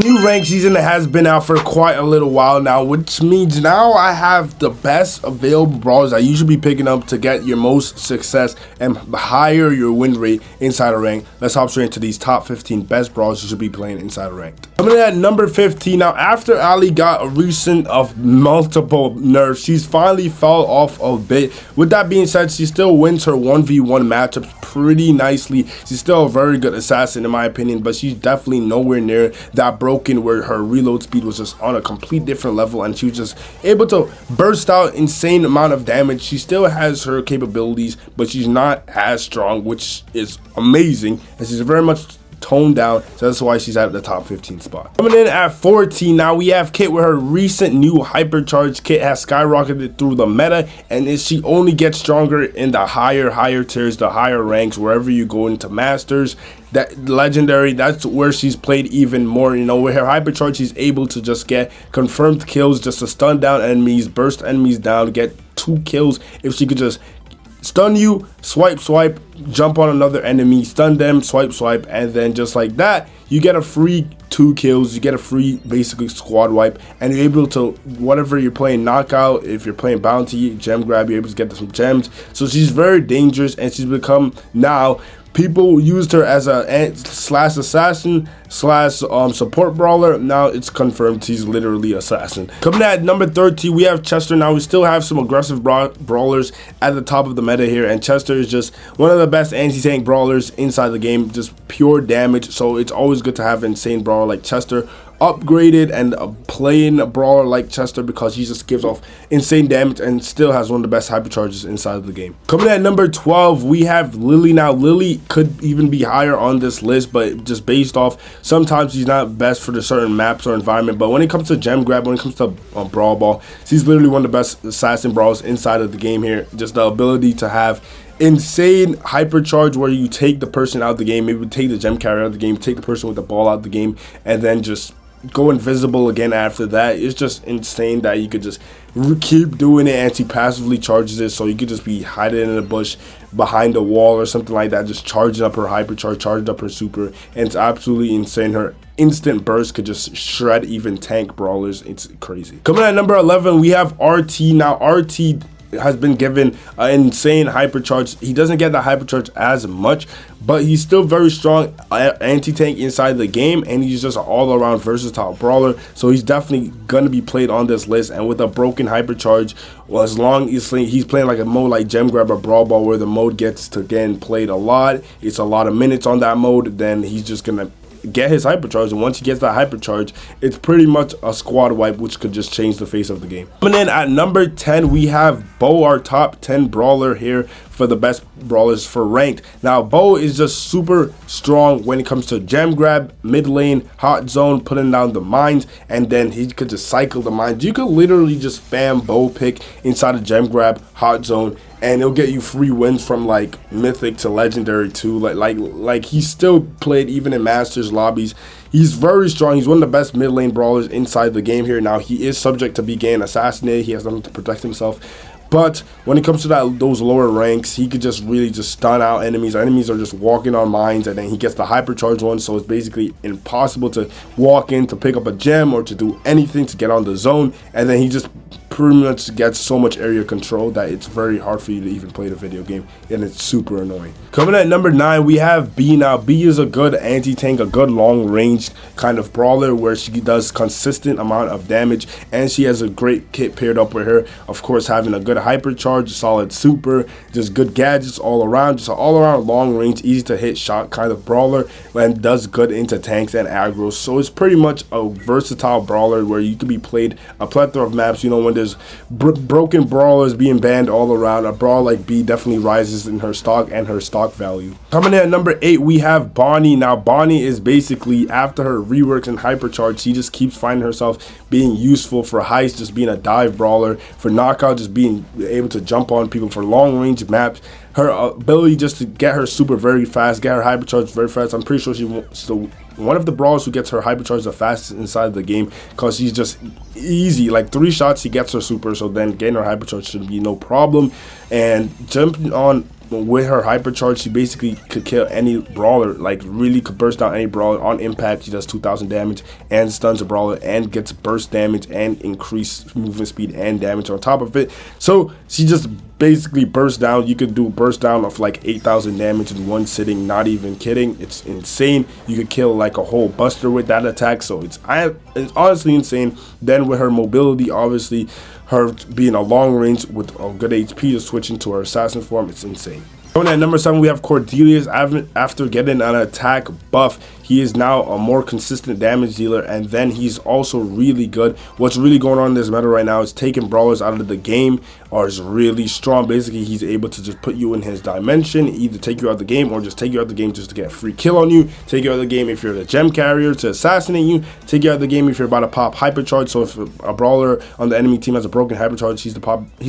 New rank season has been out for quite a little while now, which means now I have the best available brawlers I usually be picking up to get your most success and higher your win rate inside a rank. Let's hop straight into these top 15 best brawlers you should be playing inside a ranked. Coming in at number 15. Now, after Ali got a recent of multiple nerfs, she's finally fell off a bit. With that being said, she still wins her 1v1 matchups pretty nicely. She's still a very good assassin in my opinion, but she's definitely nowhere near that broken where her reload speed was just on a complete different level and she was just able to burst out insane amount of damage. She still has her capabilities, but she's not as strong, which is amazing, and she's very much toned down, so that's why she's at the top 15 spot. Coming in at 14, now we have Kit with her recent new hypercharge. Kit has skyrocketed through the meta, and she only gets stronger in the higher tiers, the higher ranks, wherever you go into masters, that legendary. That's where she's played even more. You know, with her hypercharge, she's able to just get confirmed kills, just to stun down enemies, burst enemies down, get 2 kills. If she could just stun you, swipe, jump on another enemy, stun them, swipe, and then just like that, you get a free 2 kills, you get a free basically squad wipe, and you're able to, whatever you're playing, knockout, if you're playing bounty, gem grab, you're able to get some gems. So she's very dangerous, and she's become now, people used her as a slash assassin slash support brawler. Now it's confirmed she's literally assassin. Coming at number 13, we have Chester. Now we still have some aggressive brawlers at the top of the meta here, and Chester is just one of the best anti-tank brawlers inside the game, just pure damage. So it's always good to have an insane brawler like Chester upgraded and playing a brawler like Chester, because he just gives off insane damage and still has one of the best hypercharges inside of the game. Coming at number 12, we have Lily. Now Lily could even be higher on this list, but just based off, sometimes she's not best for the certain maps or environment, but when it comes to gem grab, when it comes to brawl ball, she's literally one of the best assassin brawlers inside of the game here. Just the ability to have insane hypercharge where you take the person out of the game, maybe take the gem carrier out of the game, take the person with the ball out of the game, and then just go invisible again after that. It's just insane that you could just keep doing it, and she passively charges it, so you could just be hiding in a bush behind a wall or something like that, just charging up her hypercharge, charging up her super, and it's absolutely insane. Her instant burst could just shred even tank brawlers. It's crazy. Coming at number 11, we have RT. Now RT has been given an insane hypercharge. He doesn't get the hypercharge as much, but he's still very strong anti-tank inside the game, and he's just an all-around versatile brawler, so he's definitely gonna be played on this list. And with a broken hypercharge, well, as long as he's playing like a mode like gem grab or brawl ball, where the mode gets to again played a lot, it's a lot of minutes on that mode, then he's just gonna get his hypercharge, and once he gets that hypercharge, it's pretty much a squad wipe, which could just change the face of the game. Coming in at number 10, we have Bo, our top 10 brawler here for the best brawlers for ranked. Now Bo is just super strong when it comes to gem grab, mid lane, hot zone, putting down the mines, and then he could just cycle the mines. You could literally just spam Bo pick inside of gem grab, hot zone, and it'll get you free wins from like mythic to legendary too. Like he's still played even in masters lobbies. He's very strong. He's one of the best mid lane brawlers inside the game here. Now he is subject to be getting assassinated. He has nothing to protect himself. But when it comes to those lower ranks, he could just really just stun out enemies. Enemies are just walking on mines, and then he gets the hypercharge one, so it's basically impossible to walk in to pick up a gem or to do anything to get on the zone, and then he just pretty much gets so much area control that it's very hard for you to even play the video game, and it's super annoying. Coming at number 9, we have B. Now B is a good anti-tank, a good long range kind of brawler where she does consistent amount of damage, and she has a great kit paired up with her. Of course, having a good hypercharge, solid super, just good gadgets all around, just an all around long range, easy to hit shot kind of brawler, and does good into tanks and aggros. So it's pretty much a versatile brawler where you can be played a plethora of maps. You know, when there's broken brawlers being banned all around, a brawl like B definitely rises in her stock and her stock value. Coming in at number 8, we have Bonnie. Now Bonnie is basically, after her reworks and hypercharge, she just keeps finding herself being useful for heist, just being a dive brawler, for knockout, just being able to jump on people for long range maps. Her ability just to get her super very fast, get her hypercharge very fast. I'm pretty sure she's one of the brawlers who gets her hypercharge the fastest inside the game, because she's just easy. Like 3 shots, she gets her super, so then getting her hypercharge should be no problem. And jumping on with her hypercharge, she basically could kill any brawler, like really could burst down any brawler on impact. She does 2,000 damage and stuns a brawler and gets burst damage and increased movement speed and damage on top of it. So she just basically bursts down. You could do a burst down of like 8,000 damage in one sitting, not even kidding. It's insane. You could kill like a whole Buster with that attack, so it's honestly insane. Then with her mobility, obviously her being a long range with a good HP to switch into her assassin form, it's insane. Going at number 7, we have Cordelius. After getting an attack buff, he is now a more consistent damage dealer, and then he's also really good. What's really going on in this meta right now is taking brawlers out of the game or is really strong. Basically, he's able to just put you in his dimension, either take you out of the game or just take you out of the game just to get a free kill on you, take you out of the game if you're the gem carrier to assassinate you, take you out of the game if you're about to pop hypercharge. So if a brawler on the enemy team has a broken hypercharge, he's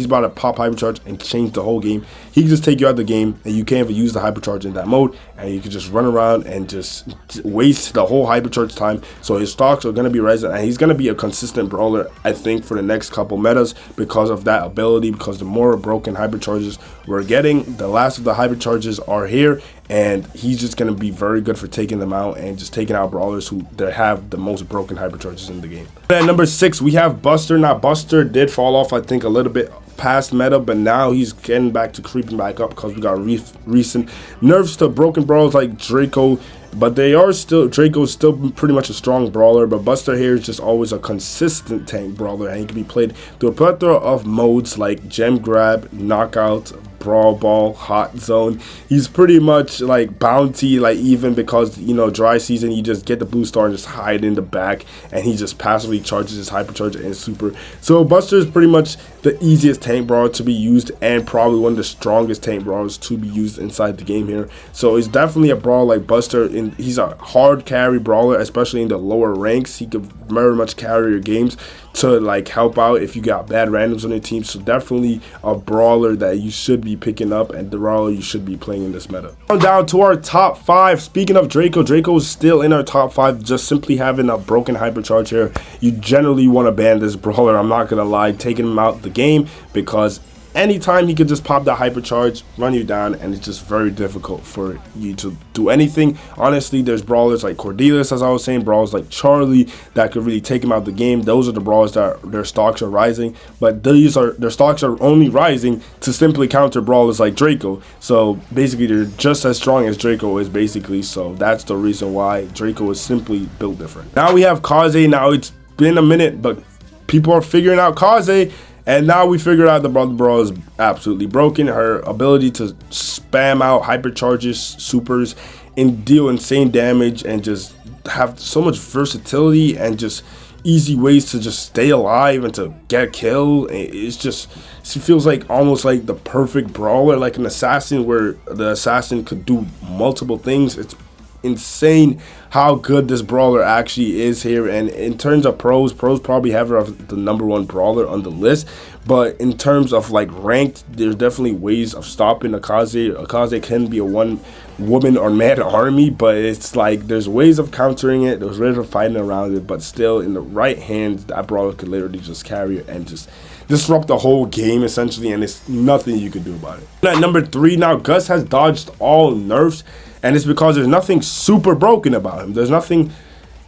about to pop hypercharge and change the whole game. He can just take you out of the game and you can't even use the hypercharge in that mode, and you can just run around and just waste the whole hypercharge time. So his stocks are going to be rising, and he's going to be a consistent brawler, I think, for the next couple metas because of that ability. Because the more broken hypercharges we're getting, the last of the hypercharges are here, and he's just going to be very good for taking them out and just taking out brawlers who have the most broken hypercharges in the game. At number 6, we have Buster. Now Buster did fall off, I think, a little bit past meta, but now he's getting back to creeping back up because we got recent nerfs to broken brawlers like Draco, but Draco's still pretty much a strong brawler. But Buster here is just always a consistent tank brawler, and he can be played through a plethora of modes like gem grab, knockout, brawl ball, hot zone. He's pretty much like bounty, like even because, you know, dry season, you just get the blue star and just hide in the back, and he just passively charges his hypercharge and super. So Buster is pretty much the easiest tank brawler to be used, and probably one of the strongest tank brawlers to be used inside the game here. So it's definitely a brawler like Buster. He's a hard carry brawler, especially in the lower ranks. He could very much carry your games to like help out if you got bad randoms on your team. So definitely a brawler that you should be picking up, and the brawler you should be playing in this meta. Down to our top 5. Speaking of Draco, Draco is still in our top 5, just simply having a broken hypercharge here. You generally want to ban this brawler, I'm not gonna lie, taking him out the game, because anytime he could just pop that hypercharge, run you down, and it's just very difficult for you to do anything. Honestly, there's brawlers like Cordelius, as I was saying, brawlers like Charlie that could really take him out the game. Those are the brawlers that their stocks are rising, but their stocks are only rising to simply counter brawlers like Draco. So basically, they're just as strong as Draco is, basically. So that's the reason why Draco is simply built different. Now we have Kaze. Now it's been a minute, but people are figuring out Kaze. And now we figured out the Brawl is absolutely broken. Her ability to spam out hypercharges, supers, and deal insane damage, and just have so much versatility and just easy ways to just stay alive and to get a kill. It's just, she feels like almost like the perfect brawler, like an assassin, where the assassin could do multiple things. It's insane how good this brawler actually is here. And in terms of pros probably have her as the #1 brawler on the list, but in terms of like ranked, there's definitely ways of stopping Akaze. Akaze can be a one woman or man army, but it's like there's ways of countering it, there's ways of fighting around it, but still in the right hands, that brawler could literally just carry it and just disrupt the whole game essentially, and it's nothing you can do about it. At number 3, now Gus has dodged all nerfs, and it's because there's nothing super broken about him. There's nothing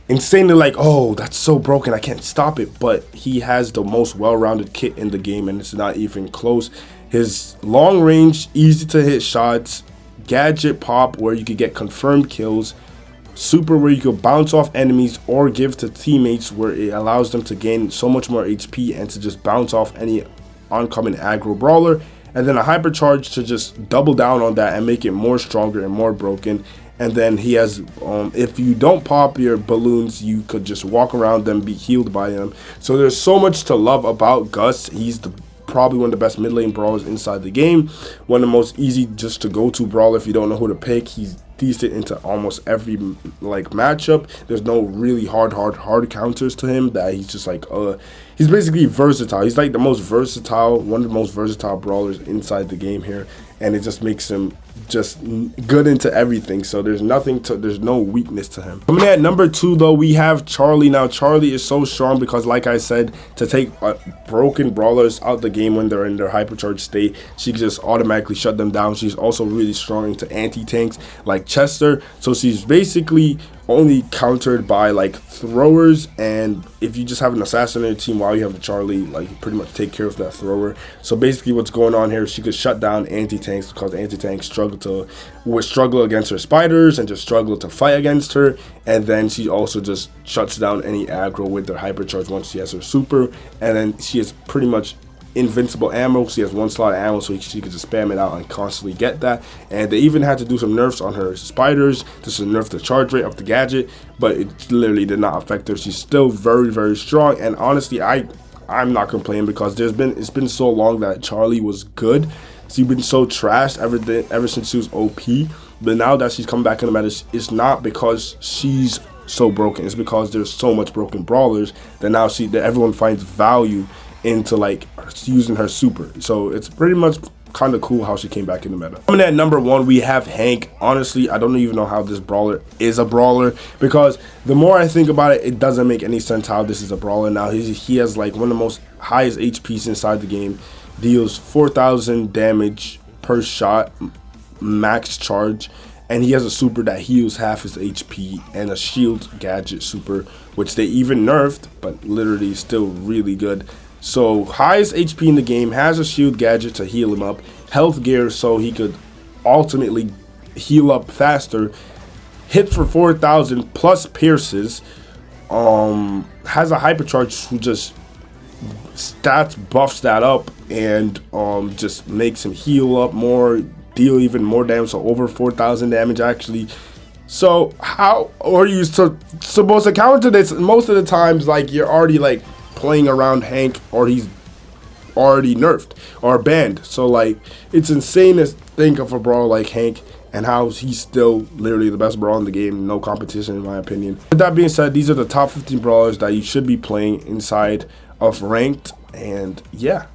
insanely like, oh, that's so broken, I can't stop it. But he has the most well-rounded kit in the game, and it's not even close. His long range, easy to hit shots, gadget pop where you could get confirmed kills, super where you could bounce off enemies or give to teammates where it allows them to gain so much more HP and to just bounce off any oncoming aggro brawler, and then a hypercharge to just double down on that and make it more stronger and more broken. And then he has, if you don't pop your balloons, you could just walk around them, be healed by them. So there's so much to love about Gus. He's probably one of the best mid lane brawlers inside the game, one of the most easy just to go to brawler if you don't know who to pick. He's decent into almost every like matchup. There's no really hard counters to him that he's just like he's basically versatile. He's like the most versatile, one of the most versatile brawlers inside the game here, and it just makes him just good into everything. So there's no weakness to him. Coming at number 2 though, we have Charlie. Now Charlie is so strong because, like I said, to take broken brawlers out the game when they're in their hypercharged state, she can just automatically shut them down. She's also really strong into anti-tanks like Chester, so she's basically only countered by like throwers, and if you just have an assassin in your team while you have the Charlie, like you pretty much take care of that thrower. So basically what's going on here is she could shut down anti-tanks because anti-tanks struggle against her spiders and just struggle to fight against her, and then she also just shuts down any aggro with their hypercharge once she has her super, and then she is pretty much invincible ammo. She has 1 slot of ammo, so she could just spam it out and constantly get that. And they even had to do some nerfs on her spiders just to nerf the charge rate of the gadget, but it literally did not affect her. She's still very, very strong, and honestly, I'm not complaining because it's been so long that Charlie was good. She's been so trashed ever since she was OP, but now that she's come back in the meta, it's not because she's so broken. It's because there's so much broken brawlers that now everyone finds value into like using her super. So it's pretty much kind of cool how she came back in the meta. Coming at number 1, we have Hank. Honestly, I don't even know how this brawler is a brawler, because the more I think about it, it doesn't make any sense how this is a brawler. Now he has like one of the most highest HPs inside the game, deals 4,000 damage per shot, max charge, and he has a super that heals half his HP and a shield gadget super, which they even nerfed, but literally still really good. So highest HP in the game, has a shield gadget to heal him up, health gear so he could ultimately heal up faster, hit for 4,000 plus pierces, has a hypercharge who just buffs that up and just makes him heal up more, deal even more damage, so over 4,000 damage actually. So how are you supposed to counter this? Most of the times, like, you're already like playing around Hank, or he's already nerfed or banned. So like, it's insane to think of a brawler like Hank and how he's still literally the best brawler in the game, no competition in my opinion. With that being said, these are the top 15 brawlers that you should be playing inside of ranked, and yeah.